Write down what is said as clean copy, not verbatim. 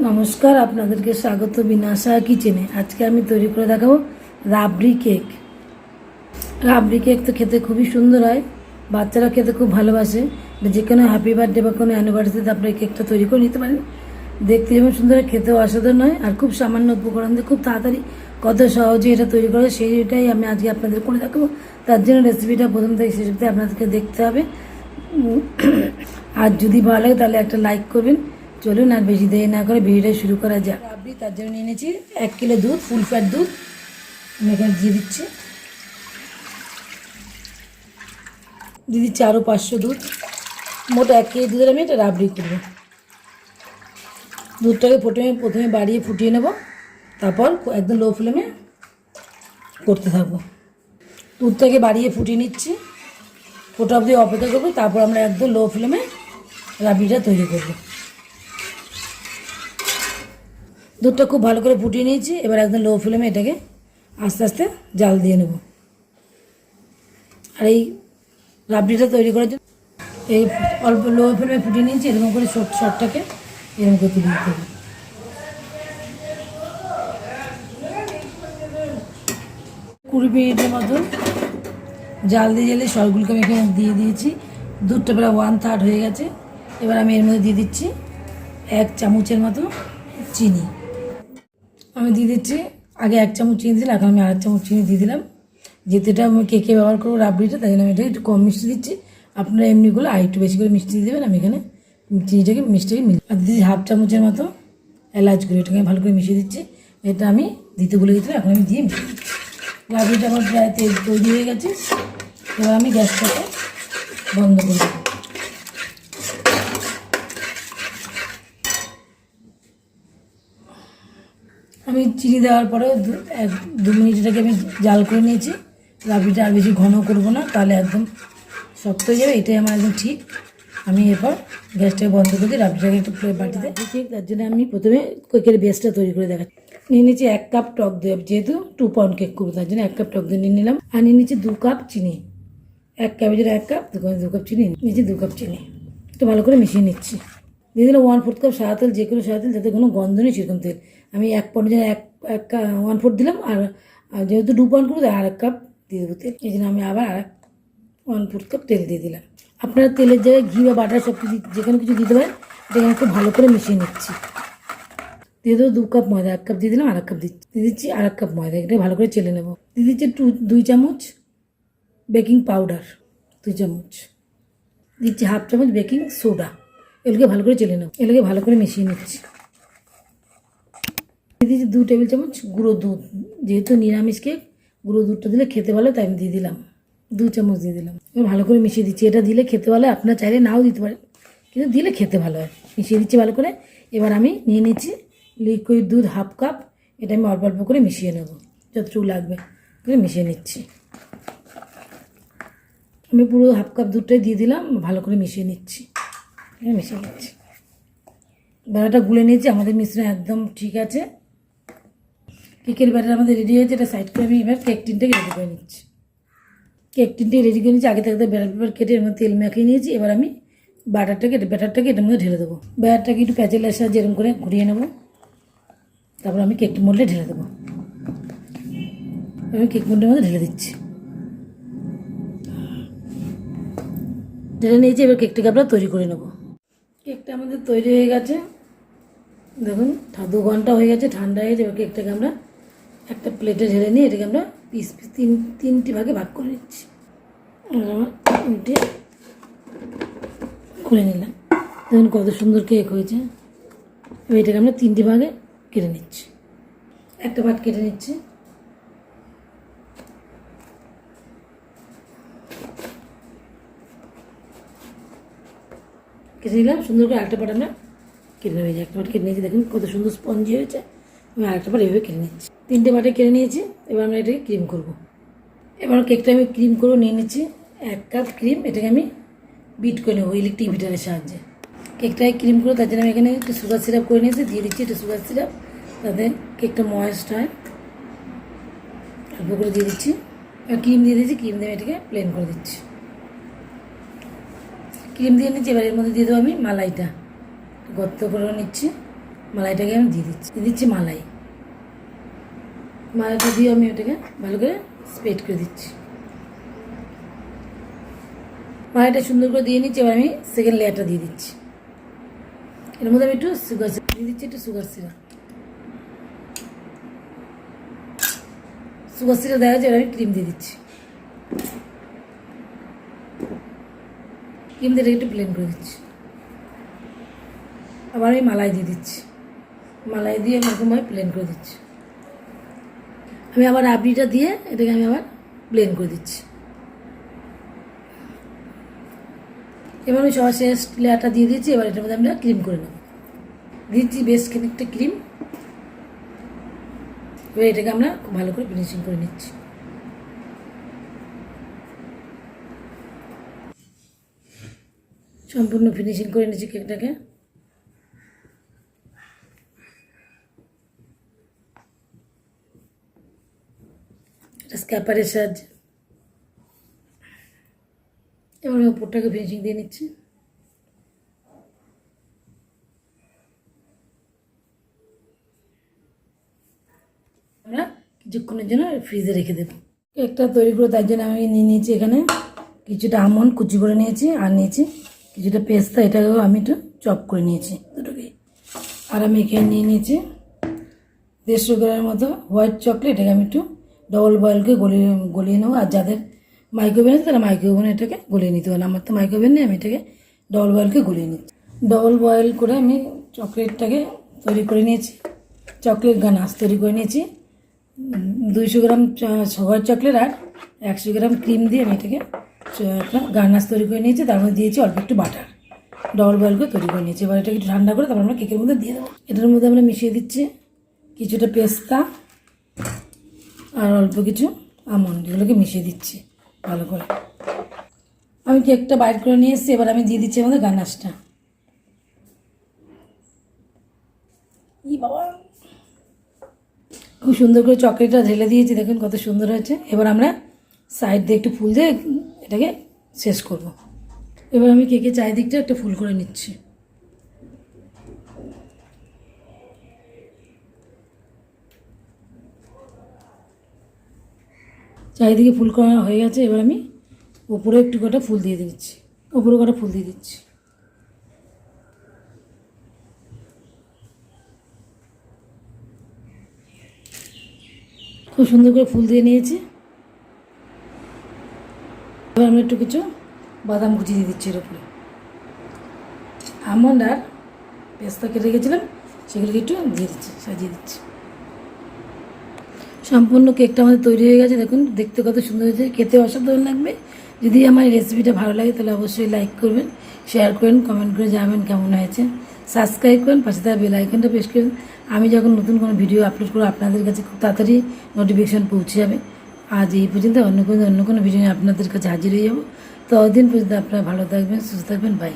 নমস্কার, আপনাদেরকে স্বাগত বিনাশা কিচেনে। আজকে আমি তৈরি করে দেখাবো রাবড়ি কেক। রাবড়ি কেক তো খেতে খুবই সুন্দর হয়, বাচ্চারা খেতে খুব ভালোবাসে। যে কোনো হ্যাপি বার্থডে বা কোনো অ্যানিভার্সারিতে আপনার এই কেকটা তৈরি করে নিতে পারেন। দেখতে যেমন সুন্দর, খেতেও অসাধারণ হয়, আর খুব সামান্য উপকরণ দিয়ে খুব তাড়াতাড়ি কত সহজে এটা তৈরি করে সেইটাই আমি আজকে আপনাদের করে দেখাবো। তার জন্য রেসিপিটা প্রথম থেকে শেষ অবধি আপনাদেরকে দেখতে হবে। আর যদি ভালো লাগে তাহলে একটা লাইক করবেন। চলুন আর বেশি দেরি না করে ভিডিওটা শুরু করা যাক। রাবড়ি তার জন্য নিয়ে নিয়েছি 1 কিলো দুধ, ফুল ফ্যাট দুধ আমি এখানে দিয়ে দিচ্ছি। আরও 500 দুধ। মোট 1 কেজি দুধের আমি এটা রাবড়ি করবো। দুধটাকে প্রথমে বাড়িয়ে ফুটিয়ে নেব, তারপর একদম লো ফ্লেমে করতে থাকবো। দুধটাকে বাড়িয়ে ফুটিয়ে নিচ্ছি, ফোটা অবধি অপেক্ষা করবো, তারপর আমরা একদম লো ফ্লেমে রাবড়িটা তৈরি করবো। দুধটা খুব ভালো করে ফুটিয়ে নিয়েছি, এবার একদম লো ফ্লেমে এটাকে আস্তে আস্তে জাল দিয়ে নেব। আর এই রাবড়িটা তৈরি করার জন্য এই অল্প লো ফ্লেমে ফুটিয়ে নিয়েছি, এরকম করে শর্টটাকে এরকম করে তুলে দিতে হবে। 20 মিনিটের মতো জাল দিয়ে সরগুলোকে আমি এখানে দিয়ে দিয়েছি। দুধটা প্রায় 1/3 হয়ে গেছে। এবার আমি এর মধ্যে দিয়ে দিচ্ছি 1 চামচের মতো চিনি। আমি দিয়ে দিচ্ছি, আগে 1 চামচ চিনি দিলাম, এখন আমি 1 চামচ চিনি দিয়ে দিলাম। যেহেতু এটা আমি কেকে ব্যবহার করবো রাবড়িটা, তাই জন্য আমি এটা একটু কম মিষ্টি দিচ্ছি। আপনারা এমনিগুলো আর একটু বেশি করে মিষ্টি দিয়ে দেবেন। আমি এখানে মিষ্টিটাকে মিলিয়ে আর দিচ্ছি 1/2 চামচের মতো এলাচ গুঁড়ো। এটাকে ভালো করে মিশিয়ে দিচ্ছি। এটা আমি দিতে ভুলে গেছিলাম, এখন আমি দিয়ে মিশিয়ে দিচ্ছি। রাবড়িটা আমার প্রায় তৈরি হয়ে গেছে। এবার আমি গ্যাসটাকে বন্ধ করে দেবো। আমি চিনি দেওয়ার পরেও 2 মিনিট এটাকে আমি জাল করে নিয়েছি। রাবড়িটা আর বেশি ঘন করবো না, তাহলে একদম শক্ত হয়ে যাবে। এটাই আমার একদম ঠিক। আমি এরপর গ্যাসটাকে বন্ধ করে দিই, রাবড়িটাকে একটু বাটিতে ঠিক। তার জন্য আমি প্রথমে কেকের বেসটা তৈরি করে দেখাচ্ছি। নিয়ে নিয়েছি 1 কাপ টক দই, যেহেতু 2 পাউন্ড কেক করবো তার জন্য 1 কাপ টক দই নিয়ে নিলাম। আর নিয়ে নিচ্ছি 2 কাপ চিনি। 1 কাপের জন্য 1 কাপ, 2 কাপ চিনি নিয়েছি। 2 কাপ চিনি একটু ভালো করে মিশিয়ে নিচ্ছি। দিয়ে দিলাম 1/4 কাপ সাদা তেল, যে কোনো সাদা তেল, যাতে কোনো গন্ধ নেই সেরকম তেল। আমি 1 পাউন্ডের জন্য 1/4 দিলাম। আর যেহেতু 2 পাউন্ড করবো, 1/2 কাপ দিয়ে দেবো তেল। এই জন্য আমি আবার 1/4 কাপ তেল দিয়ে দিলাম। আপনারা তেলের জায়গায় ঘি বা বাটার সব কিছু যেখানে কিছু দিতে পারেন। এটাকে আমি খুব ভালো করে মিশিয়ে নিচ্ছি। দিয়ে দেবো 2 কাপ ময়দা। 1 কাপ দিয়ে দিলাম, 1/2 কাপ দিচ্ছি 1/2 কাপ ময়দা। এটা ভালো করে চেলে নেবো। দিয়ে দিচ্ছি 2 চামচ বেকিং পাউডার, 2 চামচ দিচ্ছি 1/2 চামচ বেকিং সোডা। এগুলোকে ভালো করে চেলে নেবো। এগুলোকে ভালো করে মিশিয়ে নিচ্ছি। দিয়ে দিচ্ছি 2 টেবিল চামচ গুঁড়ো দুধ। যেহেতু নিরামিষ কেক, গুঁড়ো দুধটা দিলে খেতে ভালো, তাই আমি দিয়ে দিলাম 2 চামচ দিয়ে দিলাম। এবার ভালো করে মিশিয়ে দিচ্ছি। এটা দিলে খেতে ভালো, আপনারা চাইলে নাও দিতে পারেন, কিন্তু দিলে খেতে ভালো হয়। মিশিয়ে দিচ্ছি ভালো করে। এবার আমি নিয়ে নিচ্ছি লিকুইড দুধ 1/2 কাপ। এটা আমি অল্প অল্প করে মিশিয়ে নেব, যতটুকু লাগবে করে মিশিয়ে নিচ্ছি। আমি পুরো 1/2 কাপ দুধটাই দিয়ে দিলাম, ভালো করে মিশিয়ে নিচ্ছি। মিশিয়ে নিচ্ছি, ব্যাটারটা গুলে নিয়েছি। আমাদের মিশ্রণ একদম ঠিক আছে। কেকের ব্যাটার আমাদের রেডি হয়েছে। এটা সাইড করে আমি এবার কেক টিনটাকে রেডি করে নিচ্ছি। কেক টিনটি রেডি করে নিচ্ছি। আগে থাকতে ব্যাটার পেপার কেটে এর মধ্যে তেল মাখিয়ে নিয়েছি। এবার আমি ব্যাটারটাকে এটার মধ্যে ঢেলে দেবো। ব্যাটারটাকে একটু প্যাচেলের সাহায্যে এরকম করে ঘুরিয়ে নেবো। তারপর আমি কেক মোল্ডে ঢেলে দেবো। আমি কেক মোল্ডের মধ্যে ঢেলে দিচ্ছি। ঢেলে নিয়েছি। এবার কেকটাকে আমরা তৈরি করে নেবো। কেকটা আমাদের তৈরি হয়ে গেছে। দেখুন 2 ঘন্টা হয়ে গেছে, ঠান্ডা হয়ে গেছে। এবার কেকটাকে আমরা একটা প্লেটে ঢেলে নিয়ে এটাকে আমরা পিস তিনটি ভাগে ভাগ করে নিচ্ছি। তিনটে করে নিলাম। দেখুন কত সুন্দর কেক হয়েছে। এবার এটাকে আমরা 3টি ভাগে কেটে নিচ্ছি। একটা ভাগ কেটে নিচ্ছি। কেটে নিলাম সুন্দর করে। আরেকটা পাট আমরা কেটে নেবো। একটা পাট কেটে নিয়েছি, দেখুন কত সুন্দর স্পঞ্জি হয়েছে। আমি আরেকটা পাট এভাবে কেটে নিচ্ছি। 3টে পাটে কেটে নিয়েছি। এবার আমরা এটাকে ক্রিম করবো। এবার কেকটা আমি ক্রিম করে নিয়ে নিচ্ছি। 1 কাপ ক্রিম। এটাকে আমি বিট করে নেবো ইলেকট্রিক বিটারের সাহায্যে। কেকটাকে ক্রিম করে তার জন্য আমি এখানে একটু সুগার সিরাপ করে নিয়েছি। দিয়ে দিচ্ছি একটু সুগার সিরাপ, তাতে কেকটা ময়েস্ট হয়। অল্প করে দিয়ে দিচ্ছি। এবার ক্রিম দিয়ে দিচ্ছি। ক্রিম দিয়ে এটাকে প্লেন করে দিচ্ছি। ক্রিম দিয়ে নিচ্ছি। এবার এর মধ্যে দিয়ে দেবো আমি মালাইটা, গর্ত করে নিচ্ছি। মালাইটাকে আমি দিয়ে দিচ্ছি মালাইটা দিয়ে আমি ওটাকে ভালো করে স্প্রেড করে দিচ্ছি। মালাইটা সুন্দর করে দিয়ে নিচ্ছি। এবার আমি সেকেন্ড লেয়ারটা দিয়ে দিচ্ছি। এর মধ্যে আমি একটু সুগার সিরাপ দিয়ে দিচ্ছি, সুগার সিরাপ দেওয়া হচ্ছে। এবার আমি ক্রিম দিয়ে দিচ্ছি। ক্রিম দিয়ে একটু ব্লেন্ড করে দিচ্ছি। আবার আমি মালাই দিয়ে দিচ্ছি। মালাই দিয়ে আমি এরকমভাবে ব্লেন্ড করে দিচ্ছি। আমি আবার রাবড়িটা দিয়ে এটাকে আমি আবার ব্লেন্ড করে দিচ্ছি। এবার আমি সবার শেষ লেয়ারটা দিয়ে দিচ্ছি। এবার এটার মধ্যে আমরা ক্রিম করে নেব। দিচ্ছি বেশ খানিকটা ক্রিম। এবার এটাকে আমরা খুব ভালো করে ফিনিশিং করে নিচ্ছি। সম্পূর্ণ ফিনিশিং করে নিচ্ছি কেকটাকে। এটা স্ক্যাপারের সাহায্যে এবার আমি উপরটাকে ফিনিশিং দিয়ে নিচ্ছি। আমরা কিছুক্ষণের জন্য ফ্রিজে রেখে দেবো। কেকটা তৈরি করে তার জন্য আমি নিয়ে নিয়েছি এখানে কিছুটা আমন্ড কুচি করে নিয়েছি, আর নিয়েছি কিছুটা পেস্তা, এটাকেও আমি একটু চপ করে নিয়েছি দুটোকে। আর আমি এখানে নিয়ে নিয়েছি 150 গ্রামের মতো হোয়াইট চকলেট। এটাকে আমি একটু ডবল বয়েলকে গলিয়ে নেবো। আর যাদের মাইক্রোওভেন আছে তারা মাইক্রোওভেনে এটাকে গলিয়ে নিতে পারেন। আমার তো মাইক্রোওভেন নেই, আমি এটাকে ডবল বয়েলকে গলিয়ে নিচ্ছি। ডবল বয়েল করে আমি চকলেটটাকে তৈরি করে নিয়েছি, চকলেট গানাশ তৈরি করে নিয়েছি। 200 গ্রাম হোয়াইট চকলেট আর 100 গ্রাম ক্রিম দিয়ে আমি এটাকে একটা গানাশ তৈরি করে নিয়েছি। তার মধ্যে দিয়েছি অল্প একটু বাটার, ডবল বয়েল করে তৈরি করে নিয়েছি। এবার এটাকে একটু ঠান্ডা করে তারপর আমরা কেকের মধ্যে দিয়ে দেবো। এটার মধ্যে আমরা মিশিয়ে দিচ্ছি কিছুটা পেস্তা আর অল্প কিছু আমন্ড, এগুলোকে মিশিয়ে দিচ্ছি ভালো করে। আমি কেকটা বাইর করে নিয়ে এসেছি। এবার আমি দিয়ে দিচ্ছি আমাদের গানাশটা। বাবা, খুব সুন্দর করে চকলেটটা ঢেলে দিয়েছি, দেখুন কত সুন্দর হয়েছে। এবার আমরা সাইড দিয়ে একটু ফুল দিয়ে এটাকে শেষ করব। এবার আমি কেকের চারিদিকটা একটা ফুল করে নিচ্ছি। চারিদিকে ফুল করা হয়ে গেছে। এবার আমি উপরে একটু কটা ফুল দিয়ে দিচ্ছি, উপরে কটা ফুল দিয়ে দিচ্ছি। খুব সুন্দর করে ফুল দিয়ে নিয়েছি। এবার আমি একটু কিছু বাদাম কুচি দিয়ে দিচ্ছি এর উপরে। আমন্ড আর পেস্তা কেটে রেখেছিলাম সেগুলোকে একটু দিয়ে দিচ্ছি, সাজিয়ে দিচ্ছি। সম্পূর্ণ কেকটা আমাদের তৈরি হয়ে গেছে। দেখুন দেখতে কত সুন্দর হয়েছে, খেতে অসাধারণ লাগবে। যদি আমার এই রেসিপিটা ভালো লাগে তাহলে অবশ্যই লাইক করবেন, শেয়ার করবেন, কমেন্ট করে জানাবেন কেমন হয়েছে। সাবস্ক্রাইব করেন, পাশে থাকা বেল আইকনটা প্রেস করবেন। আমি যখন নতুন কোনো ভিডিও আপলোড করব আপনাদের কাছে খুব তাড়াতাড়ি নোটিফিকেশান পৌঁছে যাবে। আজ এই পর্যন্ত, অন্য কোনো ভিডিও আপনাদের কাছে হাজির হয়ে যাবো। ততদিন পর্যন্ত আপনারা ভালো থাকবেন, সুস্থ থাকবেন। বাই।